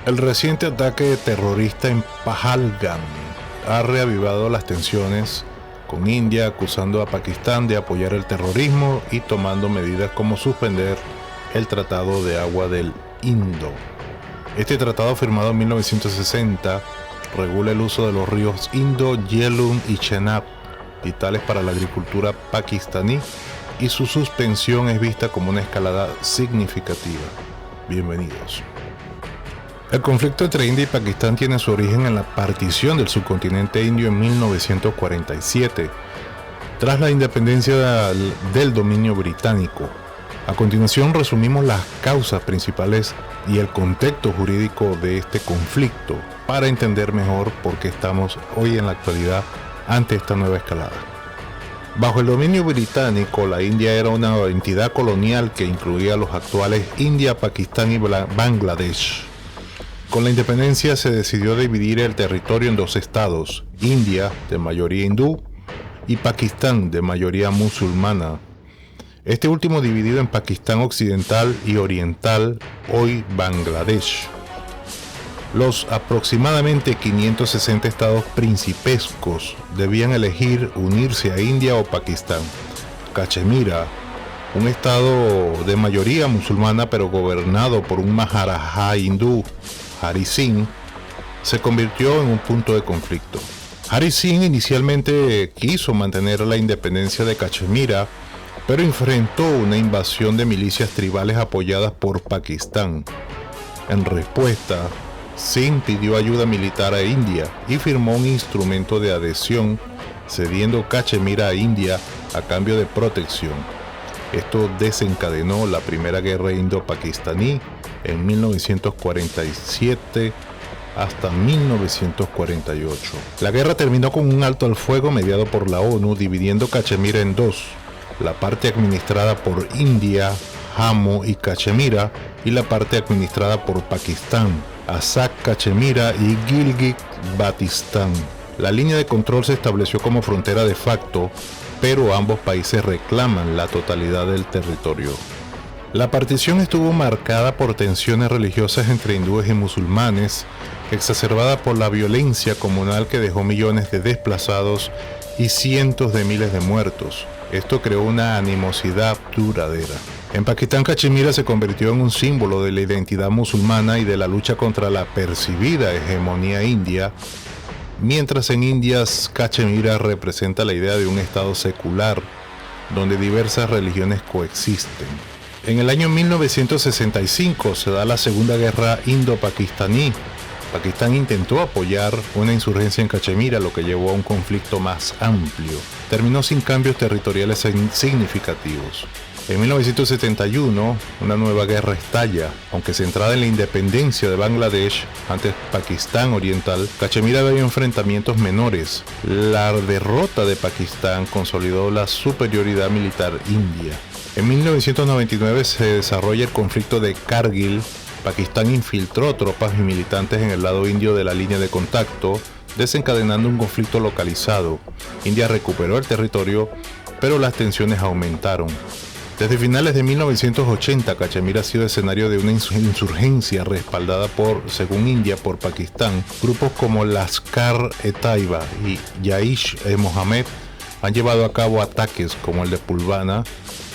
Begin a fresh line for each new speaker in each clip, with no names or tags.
El reciente ataque terrorista en Pahalgam ha reavivado las tensiones, con India acusando a Pakistán de apoyar el terrorismo y tomando medidas como suspender el Tratado de Agua del Indo. Este tratado, firmado en 1960, regula el uso de los ríos Indo, Jhelum y Chenab, vitales para la agricultura pakistaní, y su suspensión es vista como una escalada significativa. Bienvenidos. El conflicto entre India y Pakistán tiene su origen en la partición del subcontinente indio en 1947, tras la independencia del dominio británico. A continuación resumimos las causas principales y el contexto jurídico de este conflicto para entender mejor por qué estamos hoy en la actualidad ante esta nueva escalada. Bajo el dominio británico, la India era una entidad colonial que incluía los actuales India, Pakistán y Bangladesh. Con la independencia se decidió dividir el territorio en dos estados, India, de mayoría hindú, y Pakistán, de mayoría musulmana. Este último dividido en Pakistán occidental y oriental, hoy Bangladesh. Los aproximadamente 560 estados principescos debían elegir unirse a India o Pakistán. Cachemira, un estado de mayoría musulmana pero gobernado por un Maharaja hindú, Hari Singh, se convirtió en un punto de conflicto. Hari Singh inicialmente quiso mantener la independencia de Cachemira, pero enfrentó una invasión de milicias tribales apoyadas por Pakistán. En respuesta, Singh pidió ayuda militar a India y firmó un instrumento de adhesión, cediendo Cachemira a India a cambio de protección. Esto desencadenó la primera guerra indo-pakistaní en 1947 hasta 1948. La guerra terminó con un alto al fuego mediado por la ONU, dividiendo Cachemira en dos: la parte administrada por India, Jammu y Cachemira, y la parte administrada por Pakistán, Azad Cachemira y Gilgit-Baltistán. La línea de control se estableció como frontera de facto, pero ambos países reclaman la totalidad del territorio. La partición estuvo marcada por tensiones religiosas entre hindúes y musulmanes, exacerbada por la violencia comunal que dejó millones de desplazados y cientos de miles de muertos. Esto creó una animosidad duradera. En Pakistán, Cachemira se convirtió en un símbolo de la identidad musulmana y de la lucha contra la percibida hegemonía india, mientras en India, Cachemira representa la idea de un estado secular, donde diversas religiones coexisten. En el año 1965 se da la Segunda Guerra Indo-Pakistaní. Pakistán intentó apoyar una insurgencia en Cachemira, lo que llevó a un conflicto más amplio. Terminó sin cambios territoriales significativos. En 1971, una nueva guerra estalla, aunque centrada en la independencia de Bangladesh ante Pakistán Oriental. Cachemira había enfrentamientos menores. La derrota de Pakistán consolidó la superioridad militar india. En 1999 se desarrolla el conflicto de Kargil. Pakistán infiltró tropas y militantes en el lado indio de la línea de contacto, desencadenando un conflicto localizado. India recuperó el territorio, pero las tensiones aumentaron. Desde finales de 1980, Cachemira ha sido escenario de una insurgencia respaldada según India, por Pakistán. Grupos como Lashkar-e-Taiba y Jaish-e-Mohammed han llevado a cabo ataques como el de Pulvana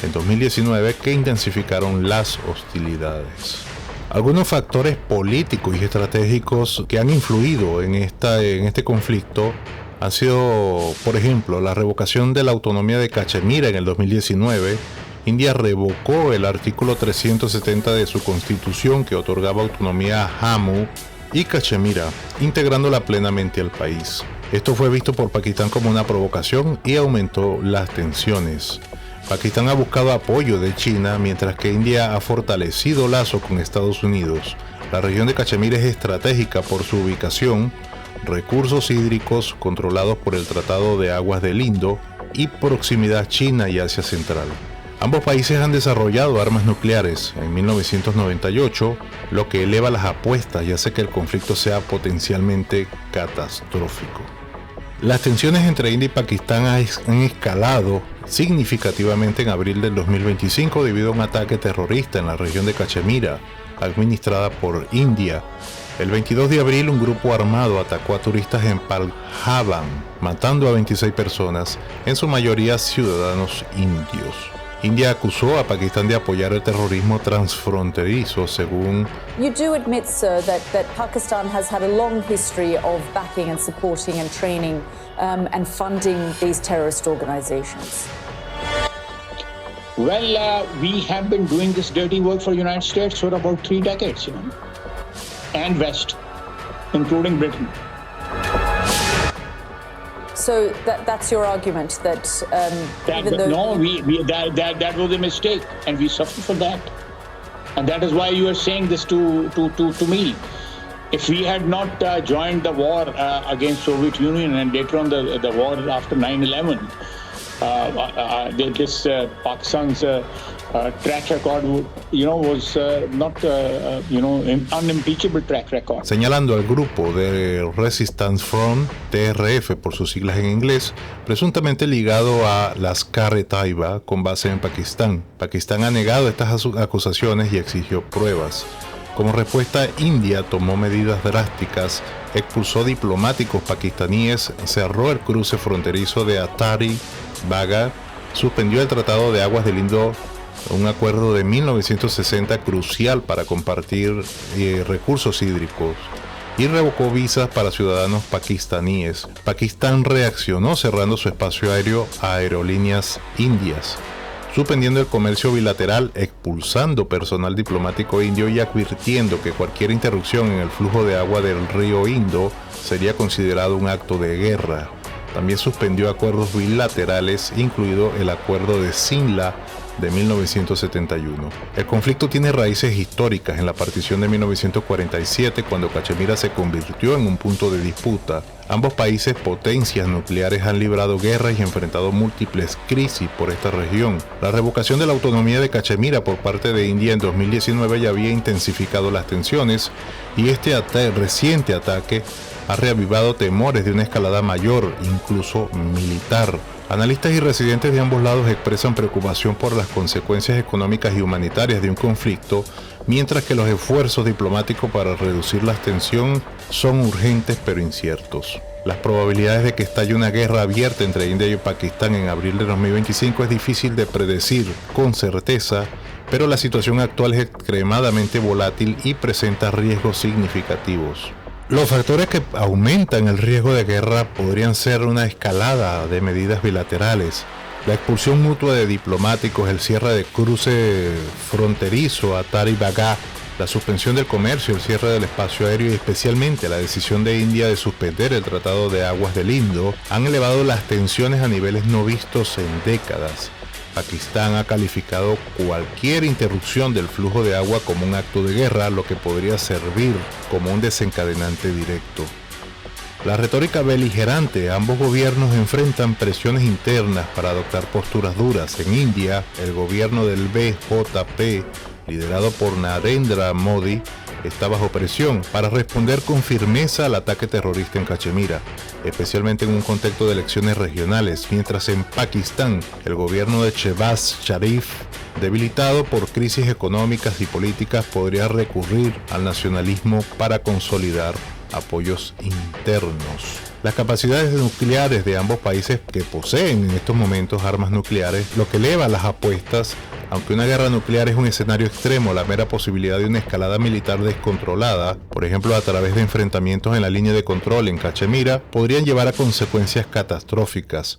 en 2019 que intensificaron las hostilidades. Algunos factores políticos y estratégicos que han influido en este conflicto han sido, por ejemplo, la revocación de la autonomía de Cachemira en el 2019. India revocó el artículo 370 de su constitución que otorgaba autonomía a Jammu y Cachemira, integrándola plenamente al país. Esto fue visto por Pakistán como una provocación y aumentó las tensiones. Pakistán ha buscado apoyo de China, mientras que India ha fortalecido lazos con Estados Unidos. La región de Cachemira es estratégica por su ubicación, recursos hídricos controlados por el Tratado de Aguas del Indo y proximidad China y Asia Central. Ambos países han desarrollado armas nucleares en 1998, lo que eleva las apuestas y hace que el conflicto sea potencialmente catastrófico. Las tensiones entre India y Pakistán han escalado significativamente en abril del 2025 debido a un ataque terrorista en la región de Cachemira, administrada por India, El 22 de abril, un grupo armado atacó a turistas en Pahalgam, matando a 26 personas, en su mayoría ciudadanos indios. India acusó a Pakistán de apoyar el terrorismo transfronterizo, según...
You do admit, sir, that Pakistan has had a long history of backing and supporting and training and funding these terrorist organizations.
Well, we have been doing this dirty work for the United States for about 3 decades, and West, including Britain.
So that's your argument that even though
that was a mistake, and we suffer for that, and that is why you are saying this to me. If we had not joined the war against Soviet Union and later on the war after 9/11, this Pakistan's track record, was not, an unimpeachable track record.
Señalando al grupo de Resistance Front, TRF por sus siglas en inglés, presuntamente ligado a Lashkar-e-Taiba con base en Pakistán. Pakistán ha negado estas acusaciones y exigió pruebas. Como respuesta, India tomó medidas drásticas, expulsó diplomáticos pakistaníes, cerró el cruce fronterizo de Atari Baga, suspendió el Tratado de Aguas del Indo, un acuerdo de 1960 crucial para compartir recursos hídricos, y revocó visas para ciudadanos pakistaníes. Pakistán reaccionó cerrando su espacio aéreo a aerolíneas indias, suspendiendo el comercio bilateral, expulsando personal diplomático indio y advirtiendo que cualquier interrupción en el flujo de agua del río Indo sería considerado un acto de guerra. También suspendió acuerdos bilaterales, incluido el Acuerdo de Simla de 1971. El conflicto tiene raíces históricas en la partición de 1947, cuando Cachemira se convirtió en un punto de disputa. Ambos países, potencias nucleares, han librado guerras y enfrentado múltiples crisis por esta región. La revocación de la autonomía de Cachemira por parte de India en 2019 ya había intensificado las tensiones, y este reciente ataque ha reavivado temores de una escalada mayor, incluso militar. Analistas y residentes de ambos lados expresan preocupación por las consecuencias económicas y humanitarias de un conflicto, mientras que los esfuerzos diplomáticos para reducir la tensión son urgentes pero inciertos. Las probabilidades de que estalle una guerra abierta entre India y Pakistán en abril de 2025 es difícil de predecir con certeza, pero la situación actual es extremadamente volátil y presenta riesgos significativos. Los factores que aumentan el riesgo de guerra podrían ser una escalada de medidas bilaterales, la expulsión mutua de diplomáticos, el cierre de cruce fronterizo a Atari Baga, la suspensión del comercio, el cierre del espacio aéreo y especialmente la decisión de India de suspender el Tratado de Aguas del Indo han elevado las tensiones a niveles no vistos en décadas. Pakistán ha calificado cualquier interrupción del flujo de agua como un acto de guerra, lo que podría servir como un desencadenante directo. La retórica beligerante, ambos gobiernos enfrentan presiones internas para adoptar posturas duras. En India, el gobierno del BJP, liderado por Narendra Modi, está bajo presión para responder con firmeza al ataque terrorista en Cachemira, especialmente en un contexto de elecciones regionales, mientras en Pakistán el gobierno de Shehbaz Sharif, debilitado por crisis económicas y políticas, podría recurrir al nacionalismo para consolidar apoyos internos. Las capacidades nucleares de ambos países, que poseen en estos momentos armas nucleares, lo que eleva las apuestas. Aunque una guerra nuclear es un escenario extremo, la mera posibilidad de una escalada militar descontrolada, por ejemplo a través de enfrentamientos en la línea de control en Cachemira, podrían llevar a consecuencias catastróficas.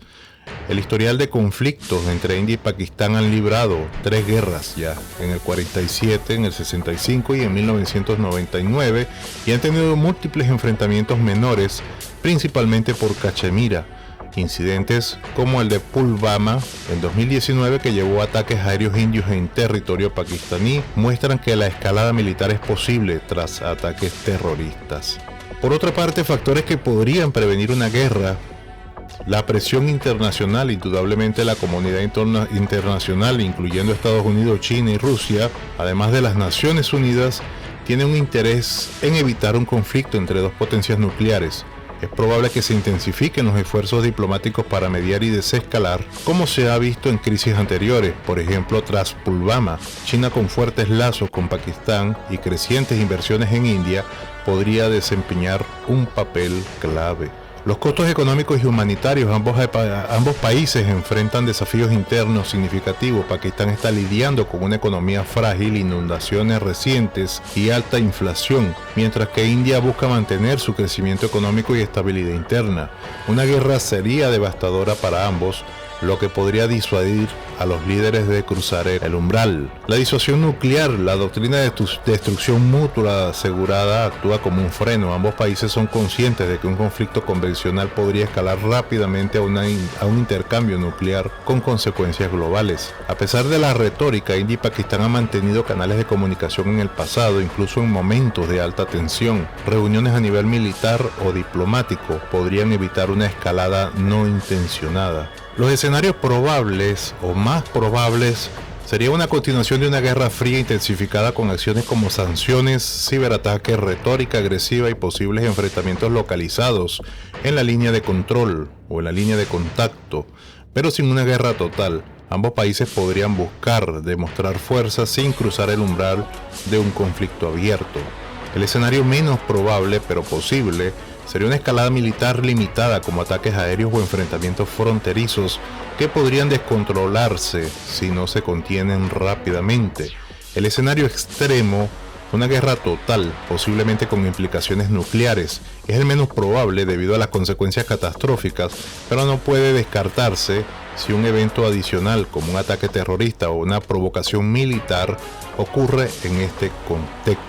El historial de conflictos entre India y Pakistán han librado 3 guerras ya, en el 47, en el 65 y en 1999, y han tenido múltiples enfrentamientos menores, principalmente por Cachemira. Incidentes como el de Pulvama en 2019, que llevó ataques aéreos indios en territorio pakistaní, muestran que la escalada militar es posible tras ataques terroristas. Por otra parte, factores que podrían prevenir una guerra: la presión internacional. Indudablemente la comunidad internacional, incluyendo Estados Unidos, China y Rusia, además de las Naciones Unidas, tiene un interés en evitar un conflicto entre dos potencias nucleares. Es probable que se intensifiquen los esfuerzos diplomáticos para mediar y desescalar, como se ha visto en crisis anteriores, por ejemplo tras Pulvama. China, con fuertes lazos con Pakistán y crecientes inversiones en India, podría desempeñar un papel clave. Los costos económicos y humanitarios, ambos países enfrentan desafíos internos significativos. Pakistán está lidiando con una economía frágil, inundaciones recientes y alta inflación, mientras que India busca mantener su crecimiento económico y estabilidad interna. Una guerra sería devastadora para ambos, lo que podría disuadir a los líderes de cruzar el umbral. La disuasión nuclear, la doctrina de destrucción mutua asegurada, actúa como un freno. Ambos países son conscientes de que un conflicto convencional podría escalar rápidamente a un intercambio nuclear con consecuencias globales. A pesar de la retórica, India y Pakistán han mantenido canales de comunicación en el pasado, incluso en momentos de alta tensión. Reuniones a nivel militar o diplomático podrían evitar una escalada no intencionada. Los escenarios probables o más probables sería una continuación de una guerra fría intensificada con acciones como sanciones, ciberataques, retórica agresiva y posibles enfrentamientos localizados en la línea de control o en la línea de contacto, pero sin una guerra total. Ambos países podrían buscar demostrar fuerza sin cruzar el umbral de un conflicto abierto. El escenario menos probable pero posible sería una escalada militar limitada, como ataques aéreos o enfrentamientos fronterizos que podrían descontrolarse si no se contienen rápidamente. El escenario extremo, una guerra total, posiblemente con implicaciones nucleares, es el menos probable debido a las consecuencias catastróficas, pero no puede descartarse si un evento adicional como un ataque terrorista o una provocación militar ocurre en este contexto.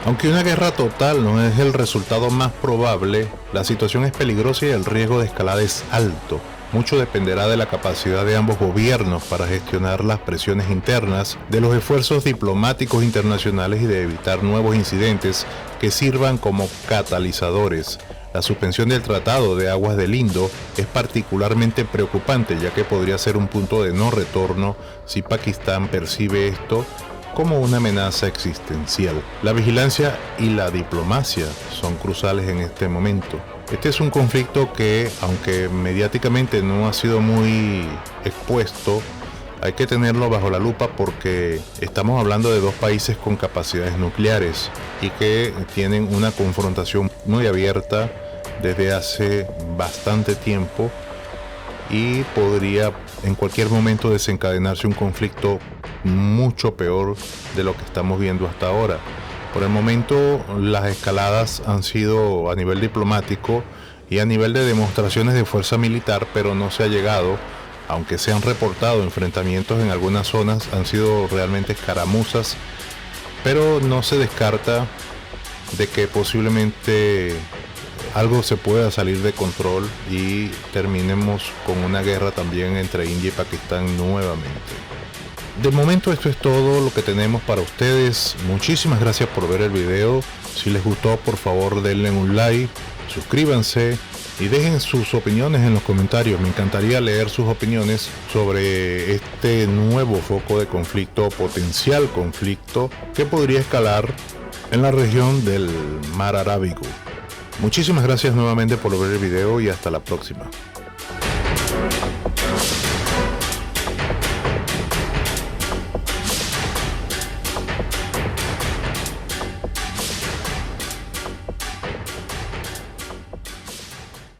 Aunque una guerra total no es el resultado más probable, la situación es peligrosa y el riesgo de escalada es alto. Mucho dependerá de la capacidad de ambos gobiernos para gestionar las presiones internas, de los esfuerzos diplomáticos internacionales y de evitar nuevos incidentes que sirvan como catalizadores. La suspensión del Tratado de Aguas del Indo es particularmente preocupante, ya que podría ser un punto de no retorno si Pakistán percibe esto como una amenaza existencial. La vigilancia y la diplomacia son cruciales en este momento. Este es un conflicto que, aunque mediáticamente no ha sido muy expuesto, hay que tenerlo bajo la lupa porque estamos hablando de dos países con capacidades nucleares y que tienen una confrontación muy abierta desde hace bastante tiempo y podría en cualquier momento desencadenarse un conflicto mucho peor de lo que estamos viendo hasta ahora. Por el momento las escaladas han sido a nivel diplomático y a nivel de demostraciones de fuerza militar, pero no se ha llegado, aunque se han reportado enfrentamientos en algunas zonas, han sido realmente escaramuzas, pero no se descarta de que posiblemente algo se pueda salir de control y terminemos con una guerra también entre India y Pakistán nuevamente. De momento esto es todo lo que tenemos para ustedes. Muchísimas gracias por ver el video. Si les gustó, por favor denle un like, suscríbanse y dejen sus opiniones en los comentarios. Me encantaría leer sus opiniones sobre este nuevo foco de conflicto, potencial conflicto que podría escalar en la región del Mar Arábigo. Muchísimas gracias nuevamente por ver el video y hasta la próxima.